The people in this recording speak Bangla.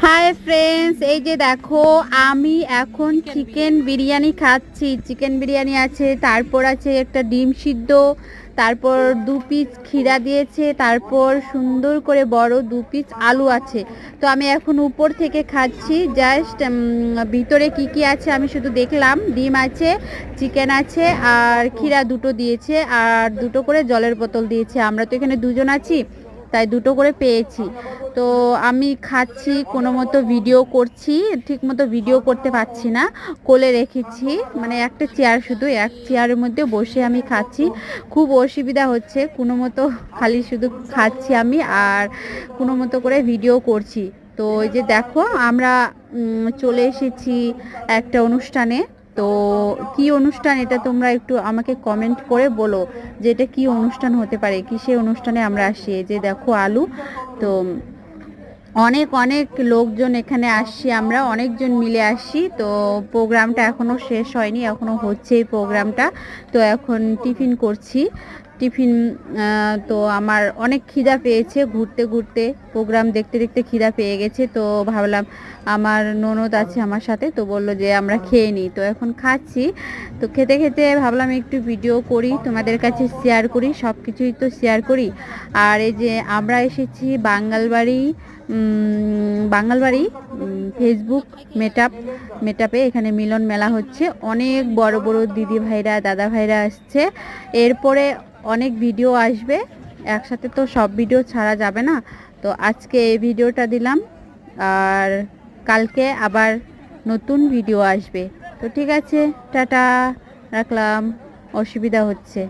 হাই ফ্রেন্ডস, এই যে দেখো আমি এখন চিকেন বিরিয়ানি খাচ্ছি। চিকেন বিরিয়ানি আছে, তারপর আছে একটা ডিম সিদ্ধ, তারপর 2 পিস ক্ষীরা দিয়েছে, তারপর সুন্দর করে বড় 2 পিস আলু আছে। তো আমি এখন উপর থেকে খাচ্ছি। জাস্ট ভিতরে কি কি আছে আমি শুধু দেখলাম। ডিম আছে, চিকেন আছে, আর ক্ষীরা দুটো দিয়েছে, আর দুটো করে জলের বোতল দিয়েছে। আমরা তো এখানে দুজন আছি, তাই দুটো করে পেয়েছি। তো আমি খাচ্ছি, কোনো মতো ভিডিও করছি, ঠিক মতো ভিডিও করতে পারছি না, কোলে রেখেছি, মানে একটা চেয়ার, শুধু এক চেয়ারের মধ্যে বসে আমি খাচ্ছি। খুব অসুবিধা হচ্ছে, কোনো মতো খালি শুধু খাচ্ছি আমি, আর কোনো মতো করে ভিডিও করছি। তো এই যে দেখো আমরা চলে এসেছি একটা অনুষ্ঠানে। তো কি অনুষ্ঠান এটা তোমরা একটু আমাকে কমেন্ট করে বলো যে এটা কি অনুষ্ঠান হতে পারে, কিসের অনুষ্ঠানে আমরা আসি। এই যে দেখো আলু। তো অনেক অনেক লোকজন এখানে আসছি, আমরা অনেকজন মিলে আসছি। তো প্রোগ্রামটা এখনও শেষ হয়নি, এখনও হচ্ছে এই প্রোগ্রামটা। তো এখন টিফিন করছি। টিফিন তো আমার অনেক খিদা পেয়েছে, ঘুরতে ঘুরতে প্রোগ্রাম দেখতে দেখতে খিদা পেয়ে গেছে। তো ভাবলাম, আমার ননদ আছে আমার সাথে, তো বললো যে আমরা খেয়ে নিই। তো এখন খাচ্ছি। তো খেতে খেতে ভাবলাম একটু ভিডিও করি, তোমাদের কাছে শেয়ার করি, সব কিছুই তো শেয়ার করি। আর এই যে আমরা এসেছি বাঙালবাড়ি, বাঙালবাড়ি ফেসবুক মেটআপে। এখানে মিলন মেলা হচ্ছে, অনেক বড় বড় দিদি ভাইরা দাদা ভাইরা আসছে। এরপরে অনেক ভিডিও আসবে, একসাথে তো সব ভিডিও ছাড়া যাবে না। তো আজকে এই ভিডিওটা দিলাম, আর কালকে আবার নতুন ভিডিও আসবে। তো ঠিক আছে, টাটা, রাখলাম, অসুবিধা হচ্ছে।